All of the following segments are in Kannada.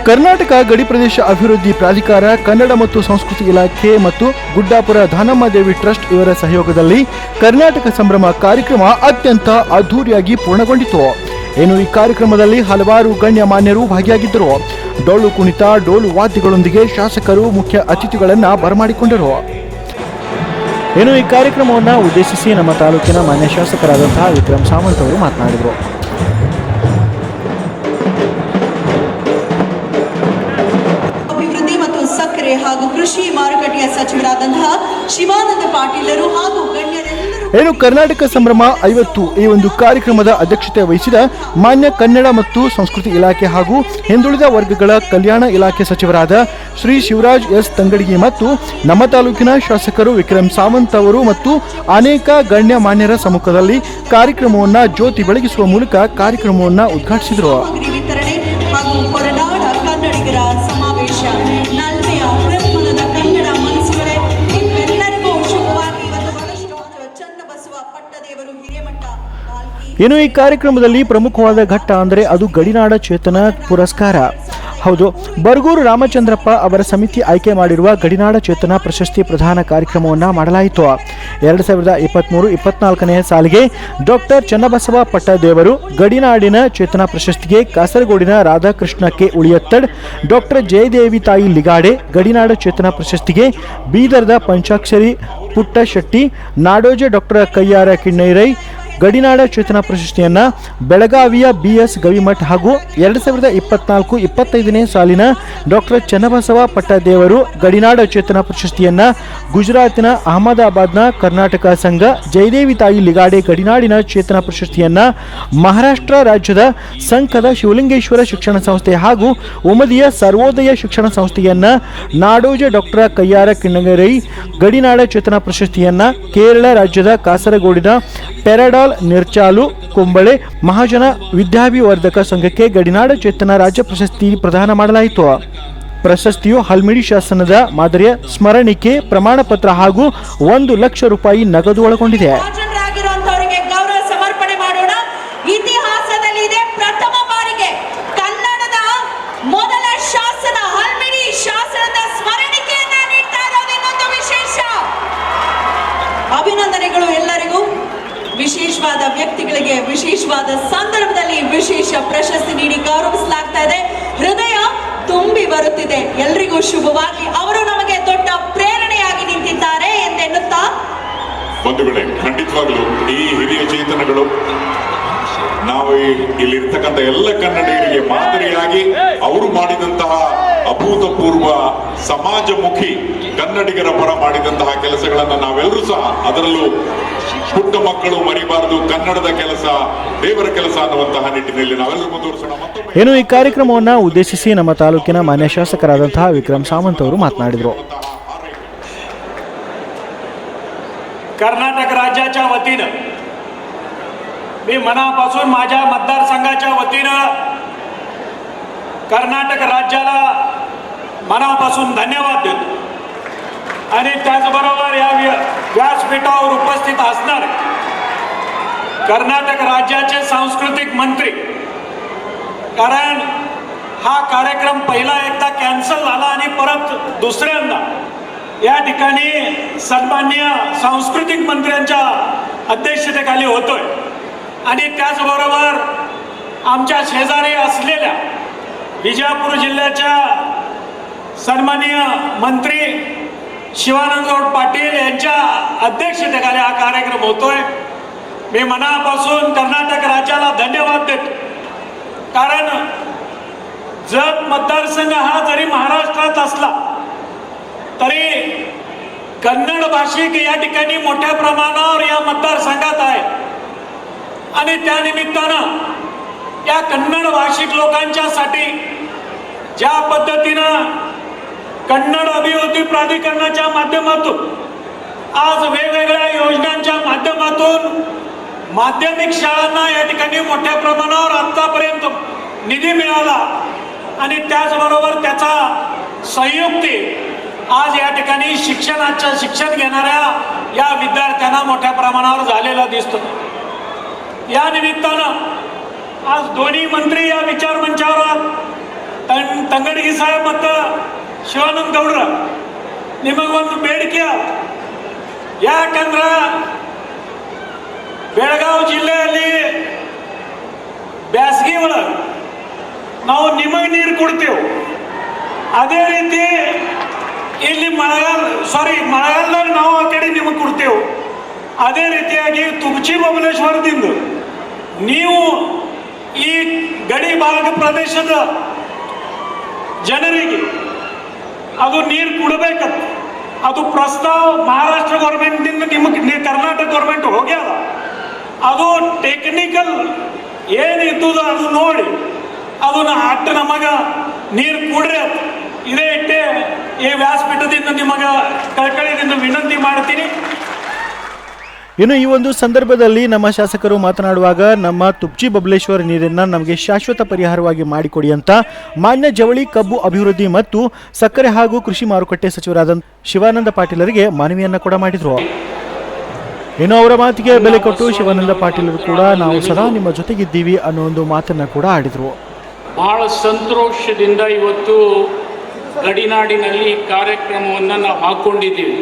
ಕರ್ನಾಟಕ ಗಡಿ ಪ್ರದೇಶ ಅಭಿವೃದ್ಧಿ ಪ್ರಾಧಿಕಾರ, ಕನ್ನಡ ಮತ್ತು ಸಂಸ್ಕೃತಿ ಇಲಾಖೆ ಮತ್ತು ಗುಡ್ಡಾಪುರ ದಾನಮ್ಮದೇವಿ ಟ್ರಸ್ಟ್ ಇವರ ಸಹಯೋಗದಲ್ಲಿ ಕರ್ನಾಟಕ ಸಂಭ್ರಮ ಕಾರ್ಯಕ್ರಮ ಅತ್ಯಂತ ಅದ್ಧೂರಿಯಾಗಿ ಪೂರ್ಣಗೊಂಡಿತು. ಈ ಕಾರ್ಯಕ್ರಮದಲ್ಲಿ ಹಲವಾರು ಗಣ್ಯಮಾನ್ಯರು ಭಾಗಿಯಾಗಿದ್ದರು. ಡೊಳ್ಳು ಕುಣಿತ, ಡೋಲು ವಾದ್ಯಗಳೊಂದಿಗೆ ಶಾಸಕರು ಮುಖ್ಯ ಅತಿಥಿಗಳನ್ನು ಬರಮಾಡಿಕೊಂಡರು. ಈ ಕಾರ್ಯಕ್ರಮವನ್ನು ಉದ್ದೇಶಿಸಿ ನಮ್ಮ ತಾಲೂಕಿನ ಮಾನ್ಯ ಶಾಸಕರಾದಂತಹ ವಿಕ್ರಮ್ ಸಾವಂತ್ ಅವರು ಮಾತನಾಡಿದರು. ಸಕ್ಕರೆ ಹಾಗೂ ಕೃಷಿ ಮಾರುಕಟ್ಟೆಯ ಸಚಿವರಾದಂತಹ ಶಿವಾನಂದ ಪಾಟೀಲರು ಹಾಗೂ ಗಣ್ಯರೆಲ್ಲರೂ ಕರ್ನಾಟಕ ಸಂಭ್ರಮ 50 ಈ ಒಂದು ಕಾರ್ಯಕ್ರಮದ ಅಧ್ಯಕ್ಷತೆ ವಹಿಸಿದ ಮಾನ್ಯ ಕನ್ನಡ ಮತ್ತು ಸಂಸ್ಕೃತಿ ಇಲಾಖೆ ಹಾಗೂ ಹಿಂದುಳಿದ ವರ್ಗಗಳ ಕಲ್ಯಾಣ ಇಲಾಖೆ ಸಚಿವರಾದ ಶ್ರೀ ಶಿವರಾಜ್ ಎಸ್ ತಂಗಡಗಿ ಮತ್ತು ನಮ್ಮ ತಾಲೂಕಿನ ಶಾಸಕರು ವಿಕ್ರಮ್ ಸಾವಂತ್ ಅವರು ಮತ್ತು ಅನೇಕ ಗಣ್ಯ ಮಾನ್ಯರ ಸಮ್ಮುಖದಲ್ಲಿ ಕಾರ್ಯಕ್ರಮವನ್ನು ಜ್ಯೋತಿ ಬೆಳಗಿಸುವ ಮೂಲಕ ಕಾರ್ಯಕ್ರಮವನ್ನು ಉದ್ಘಾಟಿಸಿದರು. ಈ ಕಾರ್ಯಕ್ರಮದಲ್ಲಿ ಪ್ರಮುಖವಾದ ಘಟ್ಟ ಅಂದರೆ ಅದು ಗಡಿನಾಡ ಚೇತನ ಪುರಸ್ಕಾರ. ಹೌದು, ಬರಗೂರು ರಾಮಚಂದ್ರಪ್ಪ ಅವರ ಸಮಿತಿ ಆಯ್ಕೆ ಮಾಡಿರುವ ಗಡಿನಾಡ ಚೇತನ ಪ್ರಶಸ್ತಿ ಪ್ರದಾನ ಕಾರ್ಯಕ್ರಮವನ್ನು ಮಾಡಲಾಯಿತು. 2023-24ನೇ ಸಾಲಿಗೆ ಡಾಕ್ಟರ್ ಚನ್ನಬಸವ ಪಟ್ಟದೇವರು ಗಡಿನಾಡಿನ ಚೇತನ ಪ್ರಶಸ್ತಿಗೆ ಕಾಸರಗೋಡಿನ ರಾಧಾಕೃಷ್ಣ ಕೆ ಉಳಿಯತ್ತಡ್, ಡಾಕ್ಟರ್ ಜಯದೇವಿ ತಾಯಿ ಲಿಗಾಡೆ ಗಡಿನಾಡ ಚೇತನ ಪ್ರಶಸ್ತಿಗೆ ಬೀದರ್ದ ಪಂಚಾಕ್ಷರಿ ಪುಟ್ಟಶೆಟ್ಟಿ, ನಾಡೋಜ ಡಾಕ್ಟರ್ ಕಯ್ಯಾರ ಕಿಣ್ಣೈರೈ ಗಡಿನಾಡ ಚೇತನ ಪ್ರಶಸ್ತಿಯನ್ನು ಬೆಳಗಾವಿಯ BS ಗವಿಮಠ್ ಹಾಗೂ 2024-25ನೇ ಸಾಲಿನ ಡಾಕ್ಟರ್ ಚನ್ನಬಸವ ಪಟ್ಟದೇವರು ಗಡಿನಾಡ ಚೇತನ ಪ್ರಶಸ್ತಿಯನ್ನು ಗುಜರಾತಿನ ಅಹಮದಾಬಾದ್ನ ಕರ್ನಾಟಕ ಸಂಘ, ಜಯದೇವಿ ತಾಯಿ ಲಿಗಾಡೆ ಗಡಿನಾಡಿನ ಚೇತನ ಪ್ರಶಸ್ತಿಯನ್ನು ಮಹಾರಾಷ್ಟ್ರ ರಾಜ್ಯದ ಸಂಘದ ಶಿವಲಿಂಗೇಶ್ವರ ಶಿಕ್ಷಣ ಸಂಸ್ಥೆ ಹಾಗೂ ಉಮದಿಯ ಸರ್ವೋದಯ ಶಿಕ್ಷಣ ಸಂಸ್ಥೆಯನ್ನು ನಾಡೋಜ ಡಾಕ್ಟರ್ ಕಯ್ಯಾರ ಕಿಣ್ಣಗರೈ ಗಡಿನಾಡ ಚೇತನ ಪ್ರಶಸ್ತಿಯನ್ನು ಕೇರಳ ರಾಜ್ಯದ ಕಾಸರಗೋಡಿನ ಪೆರಡಾಲ್ ನಿರ್ಚಾಲು ಕುಂಬಳೆ ಮಹಾಜನ ವಿದ್ಯಾಭಿವರ್ಧಕ ಸಂಘಕ್ಕೆ ಗಡಿನಾಡ ಚೇತನ ರಾಜ್ಯ ಪ್ರಶಸ್ತಿ ಪ್ರದಾನ ಮಾಡಲಾಯಿತು. ಪ್ರಶಸ್ತಿಯು ಹಲ್ಮಿಡಿ ಶಾಸನದ ಮಾದರಿಯ ಸ್ಮರಣಿಕೆ, ಪ್ರಮಾಣ ಪತ್ರ ಹಾಗೂ 1 ಲಕ್ಷ ರೂಪಾಯಿ ನಗದು ಒಳಗೊಂಡಿದೆ. ಅಭಿನಂದನೆಗಳು ಎಲ್ಲರಿಗೂ. ವಿಶೇಷವಾದ ವ್ಯಕ್ತಿಗಳಿಗೆ ವಿಶೇಷವಾದ ಸಂದರ್ಭದಲ್ಲಿ ವಿಶೇಷ ಪ್ರಶಸ್ತಿ ನೀಡಿ ಗೌರವಿಸಲಾಗ್ತಾ ಇದೆ. ಹೃದಯ ತುಂಬಿ ಬರುತ್ತಿದೆ. ಎಲ್ರಿಗೂ ಶುಭವಾಗಿ. ಅವರು ನಮಗೆ ದೊಡ್ಡ ಪ್ರೇರಣೆಯಾಗಿ ನಿಂತಿದ್ದಾರೆ ಎಂದೆನ್ನುತ್ತಾ, ಬಂಧುಗಳೇ, ಖಂಡಿತವಾಗ್ಲೂ ಈ ಹಿರಿಯ ಚೇತನಗಳು ನಾವು ಇಲ್ಲಿರ್ತಕ್ಕಂಥ ಎಲ್ಲ ಕನ್ನಡಿಗರಿಗೆ ಮಾದರಿಯಾಗಿ ಅವರು ಮಾಡಿದಂತಹ ಅಭೂತಪೂರ್ವ ಸಮಾಜಮುಖಿ ಕನ್ನಡಿಗರ ಪರ ಮಾಡಿದಂತಹ ಕೆಲಸಗಳನ್ನು ನಾವೆಲ್ಲರೂ ಸಹ, ಅದರಲ್ಲೂ ಪುಟ್ಟ ಮಕ್ಕಳು ಮರಿಬಾರದು, ಕನ್ನಡದ ಕೆಲಸ ದೇವರ ಕೆಲಸ ಅನ್ನುವಂತಹ ನಿಟ್ಟಿನಲ್ಲಿ ನಾವೆಲ್ಲರೂ ಮುಂದುವರಿಸೋಣ. ಈ ಕಾರ್ಯಕ್ರಮವನ್ನು ಉದ್ದೇಶಿಸಿ ನಮ್ಮ ತಾಲೂಕಿನ ಮಾನ್ಯ ಶಾಸಕರಾದಂತಹ ವಿಕ್ರಮ್ ಸಾವಂತ್ ಅವರು मातनाडिದ್ರು. कर्नाटक राज्याच्या वतीनं मी मनापासून माझ्या मतदारसंघाच्या वतीनं कर्नाटक राज्याला मनापासून धन्यवाद देतो आणि त्याचबरोबर या व्यासपीठावर उपस्थित असणार कर्नाटक राज्याचे सांस्कृतिक मंत्री, कारण हा कार्यक्रम पहिला एकदा कॅन्सल झाला आणि परत दुसऱ्यांदा या ठिकाणी सन्माननीय सांस्कृतिक मंत्र्यांच्या अध्यक्षतेखाली होतोय आणि त्याचबरोबर आमच्या शेजारी असलेल्या विजापूर जिल्ह्याच्या सन्माननीय मंत्री शिवानंद पाटील यांच्या अध्यक्षतेखाली हा कार्यक्रम होतोय. मी मनापासून कर्नाटक राज्याला धन्यवाद देतो, कारण जत मतदारसंघ हा जरी महाराष्ट्रात असला तरी कन्नड भाषिक या ठिकाणी मोठ्या प्रमाणावर या मतदारसंघात आहे आणि त्या निमित्तानं या कन्नड भाषिक लोकांच्यासाठी ज्या पद्धतीनं कन्नड अभिवृद्धी प्राधिकरणाच्या माध्यमातून आज वेगवेगळ्या योजनांच्या माध्यमातून माध्यमिक शाळांना या ठिकाणी मोठ्या प्रमाणावर आतापर्यंत निधी मिळाला आणि त्याचबरोबर त्याचा संयुक्ती आज या ठिकाणी शिक्षण घेणाऱ्या या विद्यार्थ्यांना मोठ्या प्रमाणावर झालेला दिसतो. या निमित्तानं आज दोन्ही मंत्री या विचार मंचावर ತಂಗಡಗಿ ಸಾಹೇಬ್ ಮತ್ತು ಶಿವಾನಂದ ಗೌಡ್ರ ನಿಮಗೊಂದು ಬೇಡಿಕೆ. ಯಾಕಂದ್ರ ಬೆಳಗಾವಿ ಜಿಲ್ಲೆಯಲ್ಲಿ ಬ್ಯಾಸಗಿ ಒಳಗೆ ನಾವು ನಿಮಗೆ ನೀರು ಕೊಡ್ತೇವೆ. ಅದೇ ರೀತಿ ಇಲ್ಲಿ ಮಳೆಗಾಲದಾಗ ನಾವು ಆ ಕಡೆ ನಿಮಗೆ ಕೊಡ್ತೇವೆ. ಅದೇ ರೀತಿಯಾಗಿ ತುಮಚಿ ಬಬಲೇಶ್ವರದಿಂದ ನೀವು ಈ ಗಡಿ ಭಾಗ ಪ್ರದೇಶದ ಜನರಿಗೆ ಅದು ನೀರು ಕೊಡಬೇಕಂತ ಅದು ಪ್ರಸ್ತಾವ ಮಹಾರಾಷ್ಟ್ರ ಗೌರ್ಮೆಂಟ್ನಿಂದ ನಿಮಗೆ ಕರ್ನಾಟಕ ಗೌರ್ಮೆಂಟ್ ಹೋಗ್ಯದ. ಅದು ಟೆಕ್ನಿಕಲ್ ಏನಿದ್ದದ ಅದು ನೋಡಿ ಅದನ್ನ ಅಟ್ಟು ನಮಗೆ ನೀರು ಕೊಡ್ರಿ ಅಂತ ಇದೇ ಇಟ್ಟೆ ಈ ವ್ಯಾಸಪೀಠದಿಂದ ನಿಮಗೆ ಕಳಕಳಿಯಿಂದ ವಿನಂತಿ ಮಾಡ್ತೀನಿ. ಇನ್ನು ಈ ಒಂದು ಸಂದರ್ಭದಲ್ಲಿ ನಮ್ಮ ಶಾಸಕರು ಮಾತನಾಡುವಾಗ ನಮ್ಮ ತುಪ್ಚಿ ಬಬಲೇಶ್ವರ ನೀರನ್ನು ನಮಗೆ ಶಾಶ್ವತ ಪರಿಹಾರವಾಗಿ ಮಾಡಿಕೊಡಿ ಅಂತ ಮಾನ್ಯ ಜವಳಿ ಕಬ್ಬು ಅಭಿವೃದ್ಧಿ ಮತ್ತು ಸಕ್ಕರೆ ಹಾಗೂ ಕೃಷಿ ಮಾರುಕಟ್ಟೆ ಸಚಿವರಾದ ಶಿವಾನಂದ ಪಾಟೀಲರಿಗೆ ಮನವಿಯನ್ನ ಕೂಡ ಮಾಡಿದ್ರು. ಇನ್ನು ಅವರ ಮಾತಿಗೆ ಬೆಲೆ ಕೊಟ್ಟು ಶಿವಾನಂದ ಪಾಟೀಲರು ಕೂಡ ನಾವು ಸದಾ ನಿಮ್ಮ ಜೊತೆಗಿದ್ದೀವಿ ಅನ್ನೋ ಒಂದು ಮಾತನ್ನ ಕೂಡ ಆಡಿದ್ರು. ಬಹಳ ಸಂತೋಷದಿಂದ ಇವತ್ತು ಗಡಿನಾಡಿನಲ್ಲಿ ಕಾರ್ಯಕ್ರಮವನ್ನು ನಾವು ಹಾಕ್ಕೊಂಡಿದ್ದೀವಿ.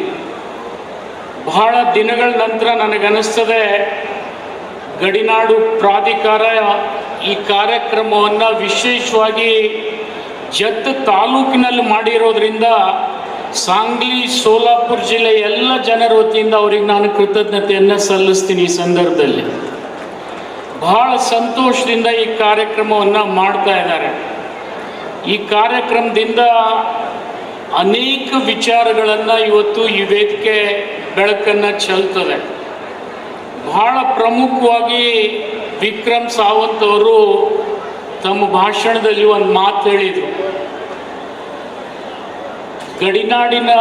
ಬಹಳ ದಿನಗಳ ನಂತರ ನನಗನ್ನಿಸ್ತದೆ ಗಡಿನಾಡು ಪ್ರಾಧಿಕಾರ ಈ ಕಾರ್ಯಕ್ರಮವನ್ನು ವಿಶೇಷವಾಗಿ ಜತ್ ತಾಲೂಕಿನಲ್ಲಿ ಮಾಡಿರೋದ್ರಿಂದ ಸಾಂಗ್ಲಿ ಸೋಲಾಪುರ ಜಿಲ್ಲೆ ಎಲ್ಲ ಜನರ ವತಿಯಿಂದ ಅವರಿಗೆ ನಾನು ಕೃತಜ್ಞತೆಯನ್ನು ಸಲ್ಲಿಸ್ತೀನಿ. ಈ ಸಂದರ್ಭದಲ್ಲಿ ಬಹಳ ಸಂತೋಷದಿಂದ ಈ ಕಾರ್ಯಕ್ರಮವನ್ನು ಮಾಡ್ತಾ ಇದ್ದಾರೆ. ಈ ಕಾರ್ಯಕ್ರಮದಿಂದ ಅನೇಕ ವಿಚಾರಗಳನ್ನು ಇವತ್ತು ಈ ವೇದಿಕೆ ಬೆಳಕನ್ನು ಚೆಲ್ತದೆ. ಬಹಳ ಪ್ರಮುಖವಾಗಿ ವಿಕ್ರಮ್ ಸಾವಂತ್ ಅವರು ತಮ್ಮ ಭಾಷಣದಲ್ಲಿ ಒಂದು ಮಾತು ಹೇಳಿದರು. ಗಡಿನಾಡಿನ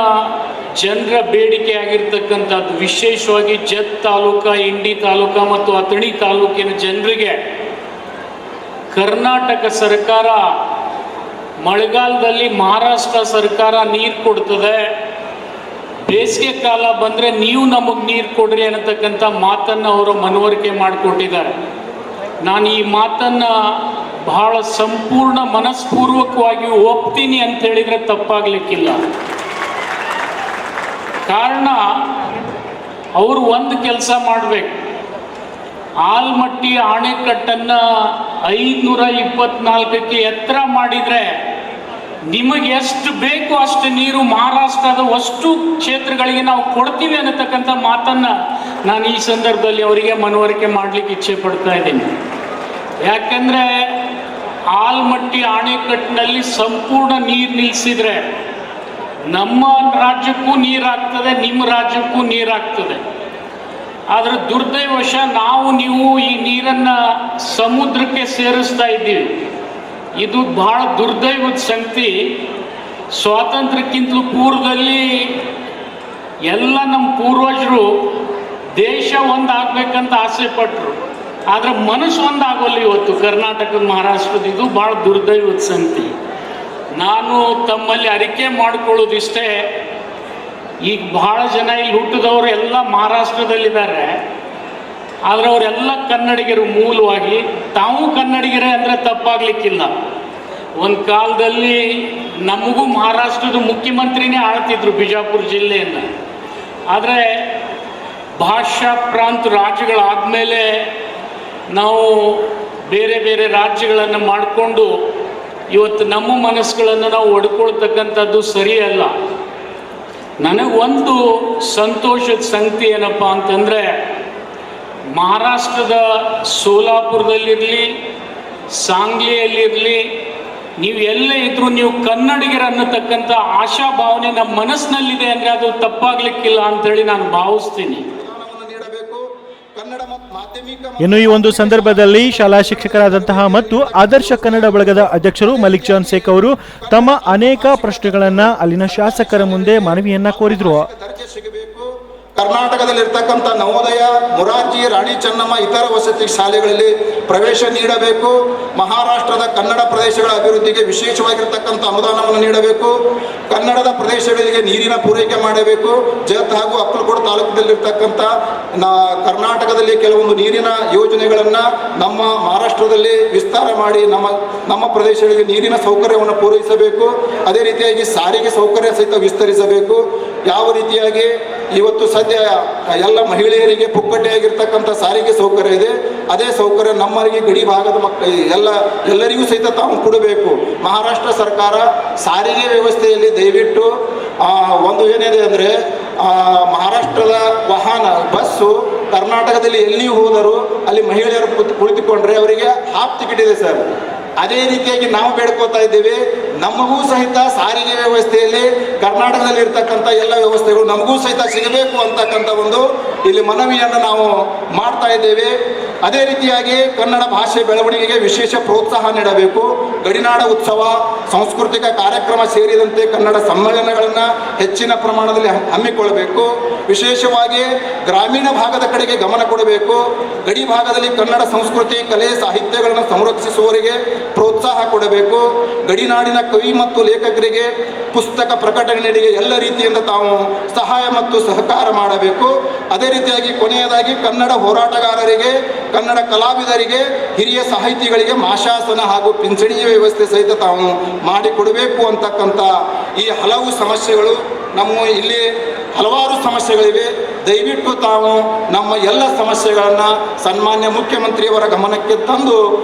ಜನರ ಬೇಡಿಕೆ ಆಗಿರ್ತಕ್ಕಂಥದ್ದು ವಿಶೇಷವಾಗಿ ಜತ್ ತಾಲೂಕು, ಇಂಡಿ ತಾಲೂಕು ಮತ್ತು ಅಥಣಿ ತಾಲೂಕಿನ ಜನರಿಗೆ ಕರ್ನಾಟಕ ಸರ್ಕಾರ ಮಳೆಗಾಲದಲ್ಲಿ ಮಹಾರಾಷ್ಟ್ರ ಸರ್ಕಾರ ನೀರು ಕೊಡ್ತದೆ, ಬೇಸಿಗೆ ಕಾಲ ಬಂದರೆ ನೀವು ನಮಗೆ ನೀರು ಕೊಡ್ರಿ ಅನ್ನತಕ್ಕಂಥ ಮಾತನ್ನು ಅವರು ಮನವರಿಕೆ ಮಾಡಿಕೊಟ್ಟಿದ್ದಾರೆ. ನಾನು ಈ ಮಾತನ್ನು ಬಹಳ ಸಂಪೂರ್ಣ ಮನಸ್ಪೂರ್ವಕವಾಗಿ ಒಪ್ತೀನಿ ಅಂತ ಹೇಳಿದರೆ ತಪ್ಪಾಗಲಿಕ್ಕಿಲ್ಲ. ಕಾರಣ ಅವರು ಒಂದು ಕೆಲಸ ಮಾಡಬೇಕು. ಆಲ್ಮಟ್ಟಿ ಅಣೆಕಟ್ಟನ್ನು 524ಕ್ಕೆ ಎತ್ತರ ಮಾಡಿದರೆ ನಿಮಗೆ ಎಷ್ಟು ಬೇಕು ಅಷ್ಟು ನೀರು ಮಹಾರಾಷ್ಟ್ರದ ಅಷ್ಟು ಕ್ಷೇತ್ರಗಳಿಗೆ ನಾವು ಕೊಡ್ತೀವಿ ಅನ್ನತಕ್ಕಂಥ ಮಾತನ್ನು ನಾನು ಈ ಸಂದರ್ಭದಲ್ಲಿ ಅವರಿಗೆ ಮನವರಿಕೆ ಮಾಡಲಿಕ್ಕೆ ಇಚ್ಛೆ ಪಡ್ತಾ ಇದ್ದೀನಿ. ಯಾಕಂದರೆ ಆಲ್ಮಟ್ಟಿ ಅಣೆಕಟ್ಟಿನಲ್ಲಿ ಸಂಪೂರ್ಣ ನೀರು ನಿಲ್ಲಿಸಿದರೆ ನಮ್ಮ ರಾಜ್ಯಕ್ಕೂ ನೀರಾಗ್ತದೆ, ನಿಮ್ಮ ರಾಜ್ಯಕ್ಕೂ ನೀರಾಗ್ತದೆ. ಆದರೆ ದುರ್ದೈವಶ ನೀವು ಈ ನೀರನ್ನು ಸಮುದ್ರಕ್ಕೆ ಸೇರಿಸ್ತಾ ಇದ್ದೀವಿ. ಇದು ಬಹಳ ದುರ್ದೈವದ ಸಂಗತಿ. ಸ್ವಾತಂತ್ರ್ಯಕ್ಕಿಂತಲೂ ಪೂರ್ವದಲ್ಲಿ ಎಲ್ಲ ನಮ್ಮ ಪೂರ್ವಜರು ದೇಶ ಒಂದಾಗಬೇಕಂತ ಆಸೆ ಪಟ್ಟರು. ಆದರೆ ಮನಸ್ಸು ಒಂದಾಗೋಲ್ಲ ಇವತ್ತು ಕರ್ನಾಟಕದ ಮಹಾರಾಷ್ಟ್ರದ. ಇದು ಭಾಳ ದುರ್ದೈವದ ಸಂಗತಿ. ನಾನು ತಮ್ಮಲ್ಲಿ ಅರಿಕೆ ಮಾಡಿಕೊಳ್ಳೋದಿಷ್ಟೇ, ಈಗ ಬಹಳ ಜನ ಇಲ್ಲಿ ಹುಟ್ಟಿದವರು ಎಲ್ಲ ಮಹಾರಾಷ್ಟ್ರದಲ್ಲಿದ್ದಾರೆ. ಆದರೆ ಅವರೆಲ್ಲ ಕನ್ನಡಿಗರು ಮೂಲವಾಗಿ. ತಾವು ಕನ್ನಡಿಗರೇ ಅಂದರೆ ತಪ್ಪಾಗಲಿಕ್ಕಿಲ್ಲ. ಒಂದು ಕಾಲದಲ್ಲಿ ನಮಗೂ ಮಹಾರಾಷ್ಟ್ರದ ಮುಖ್ಯಮಂತ್ರಿನೇ ಆಳ್ತಿದ್ರು ಬಿಜಾಪುರ ಜಿಲ್ಲೆಯನ್ನು. ಆದರೆ ಭಾಷಾ ಪ್ರಾಂತ ರಾಜ್ಯಗಳಾದಮೇಲೆ ನಾವು ಬೇರೆ ಬೇರೆ ರಾಜ್ಯಗಳನ್ನು ಮಾಡಿಕೊಂಡು ಇವತ್ತು ನಮ್ಮ ಮನಸ್ಸುಗಳನ್ನು ನಾವು ಒಡ್ಕೊಳ್ತಕ್ಕಂಥದ್ದು ಸರಿಯಲ್ಲ. ನನಗೊಂದು ಸಂತೋಷದ ಸಂಗತಿ ಏನಪ್ಪ ಅಂತಂದರೆ, ಮಹಾರಾಷ್ಟ್ರದ ಸೋಲಾಪುರದಲ್ಲಿರಲಿ, ಸಾಂಗ್ಲಿಯಲ್ಲಿರಲಿ, ನೀವು ಎಲ್ಲೇ ಇದ್ರೂ ನೀವು ಕನ್ನಡಿಗರ ಅನ್ನತಕ್ಕಂಥ ಆಶಾಭಾವನೆ ನಮ್ಮ ಮನಸ್ಸಿನಲ್ಲಿದೆ ಅಂದರೆ ಅದು ತಪ್ಪಾಗಲಿಕ್ಕಿಲ್ಲ ಅಂಥೇಳಿ ನಾನು ಭಾವಿಸ್ತೀನಿ. ಇನ್ನು ಈ ಒಂದು ಸಂದರ್ಭದಲ್ಲಿ ಶಾಲಾ ಶಿಕ್ಷಕರಾದಂತಹ ಮತ್ತು ಆದರ್ಶ ಕನ್ನಡ ಬಳಗದ ಅಧ್ಯಕ್ಷರು ಮಲಿಕ್ ಜಾನ್ ಶೇಖ್ ಅವರು ತಮ್ಮ ಅನೇಕ ಪ್ರಶ್ನೆಗಳನ್ನ ಅಲ್ಲಿನ ಶಾಸಕರ ಮುಂದೆ ಮನವಿಯನ್ನ ಕೋರಿದ್ರು. ಕರ್ನಾಟಕದಲ್ಲಿರ್ತಕ್ಕಂಥ ನವೋದಯ, ಮೊರಾರ್ಜಿ, ರಾಣಿ ಚೆನ್ನಮ್ಮ ಇತರ ವಸತಿ ಶಾಲೆಗಳಲ್ಲಿ ಪ್ರವೇಶ ನೀಡಬೇಕು. ಮಹಾರಾಷ್ಟ್ರದ ಕನ್ನಡ ಪ್ರದೇಶಗಳ ಅಭಿವೃದ್ಧಿಗೆ ವಿಶೇಷವಾಗಿರ್ತಕ್ಕಂಥ ಅನುದಾನವನ್ನು ನೀಡಬೇಕು. ಕನ್ನಡದ ಪ್ರದೇಶಗಳಿಗೆ ನೀರಿನ ಪೂರೈಕೆ ಮಾಡಬೇಕು. ಜತ್ ಹಾಗೂ ಅಕ್ಕಲಕೋಟ ತಾಲೂಕಿನಲ್ಲಿರ್ತಕ್ಕಂಥ ಕರ್ನಾಟಕದಲ್ಲಿ ಕೆಲವೊಂದು ನೀರಿನ ಯೋಜನೆಗಳನ್ನು ನಮ್ಮ ಮಹಾರಾಷ್ಟ್ರದಲ್ಲಿ ವಿಸ್ತಾರ ಮಾಡಿ ನಮ್ಮ ಪ್ರದೇಶಗಳಿಗೆ ನೀರಿನ ಸೌಕರ್ಯವನ್ನು ಪೂರೈಸಬೇಕು. ಅದೇ ರೀತಿಯಾಗಿ ಸಾರಿಗೆ ಸೌಕರ್ಯ ಸಹಿತ ವಿಸ್ತರಿಸಬೇಕು. ಯಾವ ರೀತಿಯಾಗಿ ಇವತ್ತು ಸದ್ಯ ಎಲ್ಲ ಮಹಿಳೆಯರಿಗೆ ಪುಕ್ಕಟೆಯಾಗಿರ್ತಕ್ಕಂಥ ಸಾರಿಗೆ ಸೌಕರ್ಯ ಇದೆ, ಅದೇ ಸೌಕರ್ಯ ನಮ್ಮರಿಗೆ ಗಡಿ ಭಾಗದ ಎಲ್ಲರಿಗೂ ಸಹಿತ ತಾವು ಕೊಡಬೇಕು. ಮಹಾರಾಷ್ಟ್ರ ಸರ್ಕಾರ ಸಾರಿಗೆ ವ್ಯವಸ್ಥೆಯಲ್ಲಿ ದಯವಿಟ್ಟು ಒಂದು ಏನಿದೆ ಅಂದರೆ ಮಹಾರಾಷ್ಟ್ರದ ವಾಹನ ಬಸ್ಸು ಕರ್ನಾಟಕದಲ್ಲಿ ಎಲ್ಲಿ ಹೋದರೂ ಅಲ್ಲಿ ಮಹಿಳೆಯರು ಕುಳಿತುಕೊಂಡ್ರೆ ಅವರಿಗೆ ಹಾಫ್ ಟಿಕೆಟ್ ಇದೆ ಸರ್. ಅದೇ ರೀತಿಯಾಗಿ ನಾವು ಬೇಡ್ಕೋತಾ ಇದ್ದೇವೆ, ನಮಗೂ ಸಹಿತ ಸಾರಿಗೆ ವ್ಯವಸ್ಥೆಯಲ್ಲಿ ಕರ್ನಾಟಕದಲ್ಲಿ ಇರ್ತಕ್ಕಂಥ ಎಲ್ಲ ವ್ಯವಸ್ಥೆಗಳು ನಮಗೂ ಸಹಿತ ಸಿಗಬೇಕು ಅಂತಕ್ಕಂಥ ಒಂದು ಇಲ್ಲಿ ಮನವಿಯನ್ನು ನಾವು ಮಾಡ್ತಾ ಇದ್ದೇವೆ. ಅದೇ ರೀತಿಯಾಗಿ ಕನ್ನಡ ಭಾಷೆ ಬೆಳವಣಿಗೆಗೆ ವಿಶೇಷ ಪ್ರೋತ್ಸಾಹ ನೀಡಬೇಕು. ಗಡಿನಾಡ ಉತ್ಸವ, ಸಾಂಸ್ಕೃತಿಕ ಕಾರ್ಯಕ್ರಮ ಸೇರಿದಂತೆ ಕನ್ನಡ ಸಮ್ಮೇಳನಗಳನ್ನು ಹೆಚ್ಚಿನ ಪ್ರಮಾಣದಲ್ಲಿ ಹಮ್ಮಿಕೊಳ್ಳಬೇಕು. ವಿಶೇಷವಾಗಿ ಗ್ರಾಮೀಣ ಭಾಗದ ಕಡೆಗೆ ಗಮನ ಕೊಡಬೇಕು. ಗಡಿ ಭಾಗದಲ್ಲಿ ಕನ್ನಡ ಸಂಸ್ಕೃತಿ, ಕಲೆ, ಸಾಹಿತ್ಯಗಳನ್ನು ಸಂರಕ್ಷಿಸುವವರಿಗೆ ಪ್ರೋತ್ಸಾಹ ಕೊಡಬೇಕು. ಗಡಿನಾಡಿನ ಕವಿ ಮತ್ತು ಲೇಖಕರಿಗೆ ಪುಸ್ತಕ ಪ್ರಕಟಣೆಗೆ ಎಲ್ಲ ರೀತಿಯಿಂದ ತಾವು ಸಹಾಯ ಮತ್ತು ಸಹಕಾರ ಮಾಡಬೇಕು. ಅದೇ ರೀತಿಯಾಗಿ ಕೊನೆಯದಾಗಿ ಕನ್ನಡ ಹೋರಾಟಗಾರರಿಗೆ, ಕನ್ನಡ ಕಲಾವಿದರಿಗೆ, ಹಿರಿಯ ಸಾಹಿತಿಗಳಿಗೆ ಮಾಶಾಸನ ಹಾಗೂ ಪಿಂಚಣಿಯ ವ್ಯವಸ್ಥೆ ಸಹಿತ ತಾವು ಮಾಡಿಕೊಡಬೇಕು ಅಂತಕ್ಕಂಥ ಈ ಹಲವು ಸಮಸ್ಯೆಗಳು ನಮ್ಮ ಇಲ್ಲಿ ಹಲವಾರು ಸಮಸ್ಯೆಗಳಿವೆ. ದಯವಿಟ್ಟು ತಾವು ನಮ್ಮ ಎಲ್ಲ ಸಮಸ್ಯೆಗಳನ್ನು ಸನ್ಮಾನ್ಯ ಮುಖ್ಯಮಂತ್ರಿಯವರ ಗಮನಕ್ಕೆ ತಂದು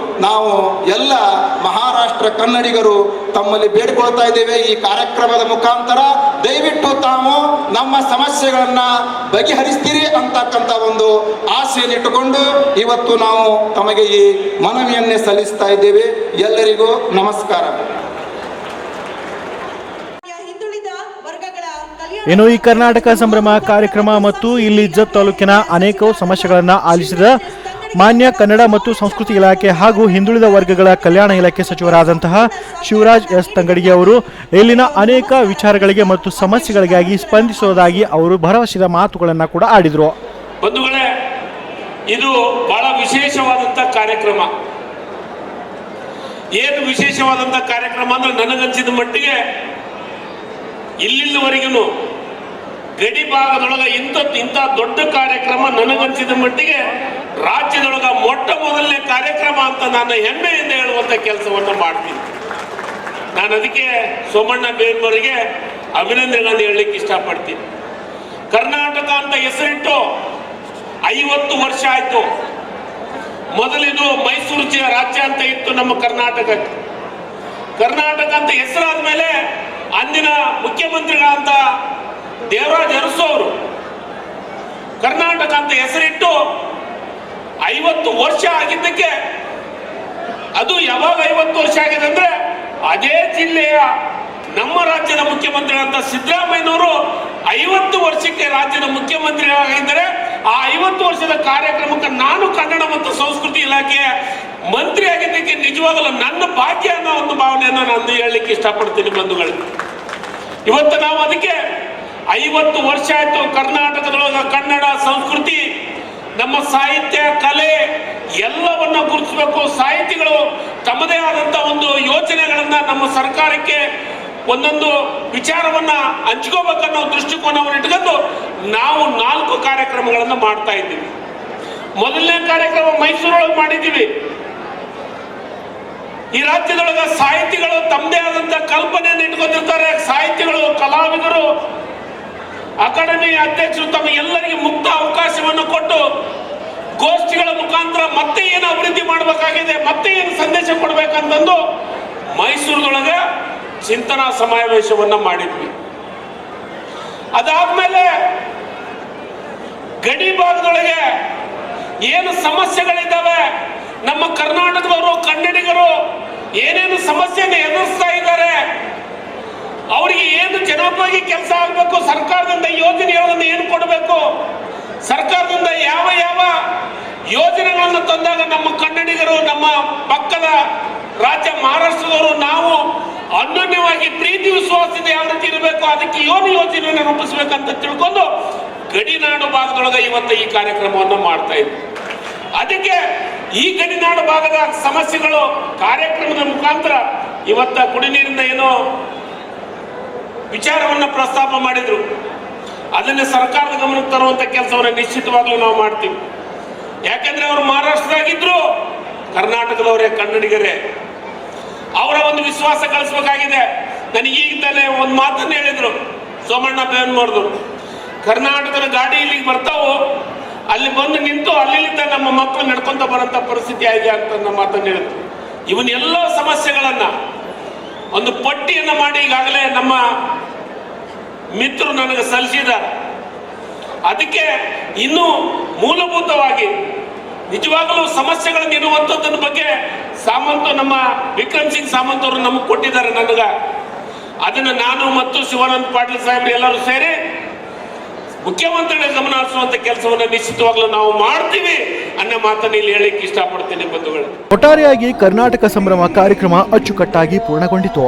ನಾವು ಎಲ್ಲ ಮಹಾರಾಷ್ಟ್ರ ಕನ್ನಡಿಗರು ತಮ್ಮಲ್ಲಿ ಬೇಡಿಕೊಳ್ತಾ ಇದ್ದೇವೆ. ಈ ಕಾರ್ಯಕ್ರಮದ ಮುಖಾಂತರ ದಯವಿಟ್ಟು ತಾವು ನಮ್ಮ ಸಮಸ್ಯೆಗಳನ್ನು ಬಗೆಹರಿಸ್ತೀರಿ ಅಂತಕ್ಕಂಥ ಒಂದು ಆಸೆಯನ್ನಿಟ್ಟುಕೊಂಡು ಇವತ್ತು ನಾವು ತಮಗೆ ಈ ಮನವಿಯನ್ನೇ ಸಲ್ಲಿಸ್ತಾ ಇದ್ದೇವೆ. ಎಲ್ಲರಿಗೂ ನಮಸ್ಕಾರ. ಹಿಂದುಳಿದ ವರ್ಗಗಳ ಕಲ್ಯಾಣ ಇನ್ನು ಈ ಕರ್ನಾಟಕ ಸಂಭ್ರಮ ಕಾರ್ಯಕ್ರಮ ಮತ್ತು ಇಲ್ಲಿ ಜತ್ ತಾಲೂಕಿನ ಅನೇಕ ಸಮಸ್ಯೆಗಳನ್ನು ಆಲಿಸಿದ ಮಾನ್ಯ ಕನ್ನಡ ಮತ್ತು ಸಂಸ್ಕೃತಿ ಇಲಾಖೆ ಹಾಗೂ ಹಿಂದುಳಿದ ವರ್ಗಗಳ ಕಲ್ಯಾಣ ಇಲಾಖೆ ಸಚಿವರಾದಂತಹ ಶಿವರಾಜ್ ಎಸ್ ತಂಗಡಿಗೆ ಅವರು ಇಲ್ಲಿನ ಅನೇಕ ವಿಚಾರಗಳಿಗೆ ಮತ್ತು ಸಮಸ್ಯೆಗಳಿಗಾಗಿ ಸ್ಪಂದಿಸುವುದಾಗಿ ಅವರು ಭರವಸೆಯ ಮಾತುಗಳನ್ನು ಕೂಡ ಆಡಿದರು. ಬಂಧುಗಳೇ, ಇದು ಬಹಳ ವಿಶೇಷವಾದಂಥ ಕಾರ್ಯಕ್ರಮ. ಏನು ವಿಶೇಷವಾದಂಥ ಕಾರ್ಯಕ್ರಮ ಅಂದ್ರೆ ನನಗನ್ಸಿದ ಮಟ್ಟಿಗೆ ಇಲ್ಲಿವರೆಗೂ ಗಡಿ ಭಾಗದೊಳಗೆ ಇಂಥ ದೊಡ್ಡ ಕಾರ್ಯಕ್ರಮ ನನಗನ್ಸಿದ ಮಟ್ಟಿಗೆ ರಾಜ್ಯದೊಳಗ ಮೊಟ್ಟ ಮೊದಲನೇ ಕಾರ್ಯಕ್ರಮ ಅಂತ ನಾನು ಹೆಮ್ಮೆಯಿಂದ ಹೇಳುವಂತ ಕೆಲಸವನ್ನು ಮಾಡ್ತೀನಿ. ನಾನು ಅದಕ್ಕೆ ಸೋಮಣ್ಣ ಬೇರ್ಮರಿಗೆ ಅಭಿನಂದನೆಗಳನ್ನು ಹೇಳಲಿಕ್ಕೆ ಇಷ್ಟಪಡ್ತೀನಿ. ಕರ್ನಾಟಕ ಅಂತ ಹೆಸರಿಟ್ಟು 50 ವರ್ಷ ಆಯ್ತು. ಮೊದಲಿದು ಮೈಸೂರು ರಾಜ್ಯ ಅಂತ ಇತ್ತು ನಮ್ಮ ಕರ್ನಾಟಕಕ್ಕೆ. ಕರ್ನಾಟಕ ಅಂತ ಹೆಸರಾದ ಮೇಲೆ ಅಂದಿನ ಮುಖ್ಯಮಂತ್ರಿಗಳಂತ ದೇವರಾಜ ಅರಸು ಅವರು ಕರ್ನಾಟಕ ಅಂತ ಹೆಸರಿಟ್ಟು 50 ವರ್ಷ ಆಗಿದ್ದಕ್ಕೆ, ಅದು ಯಾವಾಗ 50 ವರ್ಷ ಆಗಿದೆ ಅಂದ್ರೆ ಅದೇ ಜಿಲ್ಲೆಯ ನಮ್ಮ ರಾಜ್ಯದ ಮುಖ್ಯಮಂತ್ರಿಗಳಂತ ಸಿದ್ದರಾಮಯ್ಯನವರು 50 ವರ್ಷಕ್ಕೆ ರಾಜ್ಯದ ಮುಖ್ಯಮಂತ್ರಿಗಳಾಗಿದ್ದಾರೆ. ಆ 50 ವರ್ಷದ ಕಾರ್ಯಕ್ರಮಕ್ಕೆ ನಾನು ಕನ್ನಡ ಮತ್ತು ಸಂಸ್ಕೃತಿ ಇಲಾಖೆಯ ಮಂತ್ರಿ ಆಗಿದ್ದಕ್ಕೆ ನಿಜವಾಗಲೂ ನನ್ನ ಭಾಗ್ಯ ಅನ್ನೋ ಒಂದು ಭಾವನೆಯನ್ನು ನಾನು ಹೇಳಲಿಕ್ಕೆ ಇಷ್ಟಪಡ್ತೀನಿ ಬಂಧುಗಳು. ಇವತ್ತು ನಾವು ಅದಕ್ಕೆ 50 ವರ್ಷ ಆಯ್ತು ಕರ್ನಾಟಕದೊಳಗ ಕನ್ನಡ ಸಂಸ್ಕೃತಿ, ನಮ್ಮ ಸಾಹಿತ್ಯ, ಕಲೆ ಎಲ್ಲವನ್ನ ಗುರುತಿಸಬೇಕು. ಸಾಹಿತಿಗಳು ತಮ್ಮದೇ ಆದಂತ ಒಂದು ಯೋಜನೆಗಳನ್ನ ನಮ್ಮ ಸರ್ಕಾರಕ್ಕೆ ಒಂದೊಂದು ವಿಚಾರವನ್ನ ಹಂಚ್ಕೋಬೇಕನ್ನೋ ದೃಷ್ಟಿಕೋನವನ್ನು ಇಟ್ಕೊಂಡು ನಾವು 4 ಕಾರ್ಯಕ್ರಮಗಳನ್ನು ಮಾಡ್ತಾ ಇದ್ದೀವಿ. ಮೊದಲನೇ ಕಾರ್ಯಕ್ರಮ ಮೈಸೂರೊಳಗೆ ಮಾಡಿದ್ದೀವಿ. ಈ ರಾಜ್ಯದೊಳಗ ಸಾಹಿತಿಗಳು ತಮ್ಮದೇ ಆದಂತ ಕಲ್ಪನೆಯನ್ನು ಇಟ್ಕೊಂಡಿರ್ತಾರೆ. ಸಾಹಿತಿಗಳು, ಕಲಾವಿದರು, ಅಕಾಡೆಮಿ ಅಧ್ಯಕ್ಷರು ತಮ್ಮ ಎಲ್ಲರಿಗೆ ಮುಕ್ತ ಅವಕಾಶವನ್ನು ಕೊಟ್ಟು ಗೋಷ್ಠಿಗಳ ಮುಖಾಂತರ ಮತ್ತೆ ಏನು ಅಭಿವೃದ್ಧಿ ಮಾಡಬೇಕಾಗಿದೆ, ಮತ್ತೆ ಏನು ಸಂದೇಶ ಕೊಡ್ಬೇಕಂತಂದು ಮೈಸೂರದೊಳಗೆ ಚಿಂತನಾ ಸಮಾವೇಶವನ್ನ ಮಾಡಿದ್ವಿ. ಅದಾದ್ಮೇಲೆ ಗಡಿ ಭಾಗದೊಳಗೆ ಏನು ಸಮಸ್ಯೆಗಳಿದ್ದಾವೆ, ನಮ್ಮ ಕರ್ನಾಟಕದವರು, ಕನ್ನಡಿಗರು ಏನೇನು ಸಮಸ್ಯೆಯನ್ನು ಎದುರಿಸ್ತಾ ಇದ್ದಾರೆ, ಅವರಿಗೆ ಏನು ಜನೋಪಯೋಗಿ ಕೆಲಸ ಆಗಬೇಕು, ಸರ್ಕಾರದಿಂದ ಯೋಜನೆಗಳನ್ನು ಏನು ಕೊಡಬೇಕು, ಸರ್ಕಾರದಿಂದ ಯಾವ ಯಾವ ಯೋಜನೆಗಳನ್ನು ತಂದಾಗ ನಮ್ಮ ಕನ್ನಡಿಗರು, ನಮ್ಮ ಪಕ್ಕದ ರಾಜ್ಯ ಮಹಾರಾಷ್ಟ್ರದವರು ನಾವು ಅನ್ಯೋನ್ಯವಾಗಿ ಪ್ರೀತಿ ವಿಶ್ವಾಸದಿಂದ ಯಾವ ರೀತಿ ಇರಬೇಕು, ಅದಕ್ಕೆ ಏನು ಯೋಜನೆಯನ್ನು ರೂಪಿಸಬೇಕಂತ ತಿಳ್ಕೊಂಡು ಗಡಿನಾಡು ಭಾಗದೊಳಗೆ ಇವತ್ತು ಈ ಕಾರ್ಯಕ್ರಮವನ್ನು ಮಾಡ್ತಾ ಇದ್ವಿ. ಅದಕ್ಕೆ ಈ ಗಡಿನಾಡು ಭಾಗದ ಸಮಸ್ಯೆಗಳು ಕಾರ್ಯಕ್ರಮದ ಮುಖಾಂತರ ಇವತ್ತ ಕುಡಿ ನೀರಿನ ಏನೋ ವಿಚಾರವನ್ನು ಪ್ರಸ್ತಾಪ ಮಾಡಿದ್ರು, ಅದನ್ನು ಸರ್ಕಾರದ ಗಮನಕ್ಕೆ ತರುವಂತ ಕೆಲಸವನ್ನು ನಿಶ್ಚಿತವಾಗ್ಲೂ ನಾವು ಮಾಡ್ತೀವಿ. ಯಾಕೆಂದ್ರೆ ಅವರು ಮಹಾರಾಷ್ಟ್ರದಾಗಿದ್ರು, ಕರ್ನಾಟಕದವರೇ, ಕನ್ನಡಿಗರೇ, ಅವರ ಒಂದು ವಿಶ್ವಾಸ ಕಳಿಸ್ಬೇಕಾಗಿದೆ. ನನಗೆ ಈಗ ತಾನೇ ಒಂದು ಮಾತನ್ನು ಹೇಳಿದ್ರು ಸೋಮಣ್ಣ ಬೇವನಮರದು, ಕರ್ನಾಟಕದ ಗಾಡಿ ಇಲ್ಲಿಗೆ ಬರ್ತಾವು, ಅಲ್ಲಿ ಬಂದು ನಿಂತು ಅಲ್ಲಿಂದ ನಮ್ಮ ಮಕ್ಕಳು ನಡ್ಕೊಂತ ಬರೋಂಥ ಪರಿಸ್ಥಿತಿ ಆಗಿದೆ ಅಂತ ನಮ್ಮ ಮಾತನ್ನು ಹೇಳಿದ್ರು. ಇವನ್ನೆಲ್ಲ ಸಮಸ್ಯೆಗಳನ್ನ ಒಂದು ಪಟ್ಟಿಯನ್ನು ಮಾಡಿ ಈಗಾಗಲೇ ನಮ್ಮ ಮಿತ್ರರು ನನಗೆ ಸಲ್ಲಿಸಿದ್ದಾರೆ. ಅದಕ್ಕೆ ಇನ್ನೂ ಮೂಲಭೂತವಾಗಿ ನಿಜವಾಗಲೂ ಸಮಸ್ಯೆಗಳನ್ನು ಇರುವಂಥದ್ದನ್ನ ಬಗ್ಗೆ ಸಾಮಂತ್, ನಮ್ಮ ವಿಕ್ರಮ್ ಸಿಂಗ್ ಸಾಮಂತ್ ಅವರು ನಮಗೆ ಕೊಟ್ಟಿದ್ದಾರೆ ನನಗೆ. ಅದನ್ನು ನಾನು ಮತ್ತು ಶಿವಾನಂದ ಪಾಟೀಲ್ ಸಾಹೇಬ್ರು ಎಲ್ಲರೂ ಸೇರಿ ಮುಖ್ಯಮಂತ್ರಿಗಳ ಗಮನ ಹರಿಸುವಂತ ಕೆಲಸವನ್ನು ನಿಶ್ಚಿತವಾಗ್ಲೂ ನಾವು ಮಾಡ್ತೀವಿ ಅನ್ನೋ ಮಾತನ್ನು ಇಲ್ಲಿ ಹೇಳಿಕ್ಕೆ ಇಷ್ಟಪಡ್ತೀನಿ ಬಂಧುಗಳು. ಒಟ್ಟಾರೆಯಾಗಿ ಕರ್ನಾಟಕ ಸಂಭ್ರಮ ಕಾರ್ಯಕ್ರಮ ಅಚ್ಚುಕಟ್ಟಾಗಿ ಪೂರ್ಣಗೊಂಡಿತು.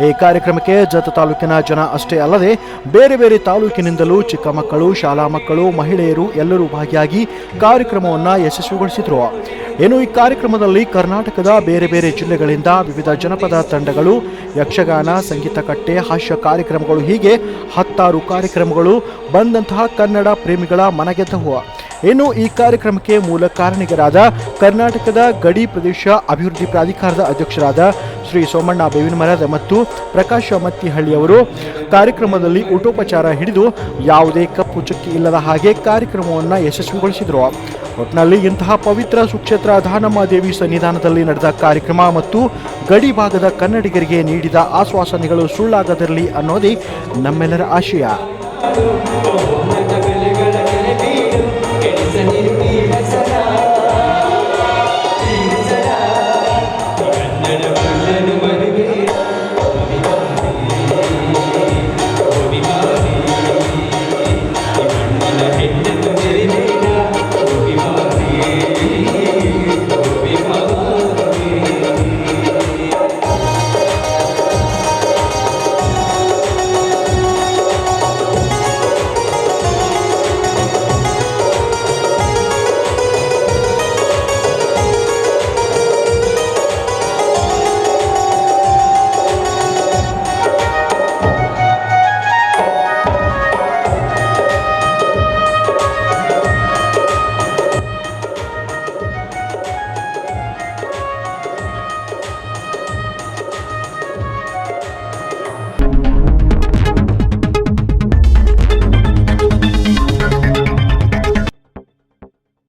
ಈ ಕಾರ್ಯಕ್ರಮಕ್ಕೆ ಜತ ತಾಲೂಕಿನ ಜನ ಅಷ್ಟೇ ಅಲ್ಲದೆ ಬೇರೆ ಬೇರೆ ತಾಲೂಕಿನಿಂದಲೂ ಚಿಕ್ಕ ಮಕ್ಕಳು, ಶಾಲಾ ಮಕ್ಕಳು, ಮಹಿಳೆಯರು ಎಲ್ಲರೂ ಭಾಗಿಯಾಗಿ ಕಾರ್ಯಕ್ರಮವನ್ನು ಯಶಸ್ವಿಗೊಳಿಸಿದರು. ಇನ್ನು ಈ ಕಾರ್ಯಕ್ರಮದಲ್ಲಿ ಕರ್ನಾಟಕದ ಬೇರೆ ಬೇರೆ ಜಿಲ್ಲೆಗಳಿಂದ ವಿವಿಧ ಜನಪದ ತಂಡಗಳು, ಯಕ್ಷಗಾನ, ಸಂಗೀತ ಕಟ್ಟೆ, ಹಾಸ್ಯ ಕಾರ್ಯಕ್ರಮಗಳು ಹೀಗೆ 10 ಕಾರ್ಯಕ್ರಮಗಳು ಬಂದಂತಹ ಕನ್ನಡ ಪ್ರೇಮಿಗಳ ಮನಗೆದ್ದವು. ಇನ್ನು ಈ ಕಾರ್ಯಕ್ರಮಕ್ಕೆ ಮೂಲ ಕಾರಣಿಗರಾದ ಕರ್ನಾಟಕದ ಗಡಿ ಪ್ರದೇಶ ಅಭಿವೃದ್ಧಿ ಪ್ರಾಧಿಕಾರದ ಅಧ್ಯಕ್ಷರಾದ ಶ್ರೀ ಸೋಮಣ್ಣ ಬೇವಿನಮರದ ಮತ್ತು ಪ್ರಕಾಶ ಮತ್ತಿಹಳ್ಳಿಯವರು ಕಾರ್ಯಕ್ರಮದಲ್ಲಿ ಊಟೋಪಚಾರ ಹಿಡಿದು ಯಾವುದೇ ಕಪ್ಪು ಚುಕ್ಕಿ ಇಲ್ಲದ ಹಾಗೆ ಕಾರ್ಯಕ್ರಮವನ್ನು ಯಶಸ್ವಿಗೊಳಿಸಿದರು. ಒಟ್ಟಿನಲ್ಲಿ ಇಂತಹ ಪವಿತ್ರ ಸುಕ್ಷೇತ್ರ ದಾನಮ್ಮ ದೇವಿ ಸನ್ನಿಧಾನದಲ್ಲಿ ನಡೆದ ಕಾರ್ಯಕ್ರಮ ಮತ್ತು ಗಡಿ ಭಾಗದ ಕನ್ನಡಿಗರಿಗೆ ನೀಡಿದ ಆಶ್ವಾಸನೆಗಳು ಸುಳ್ಳಾಗದಿರಲಿ ಅನ್ನೋದೇ ನಮ್ಮೆಲ್ಲರ ಆಶಯ.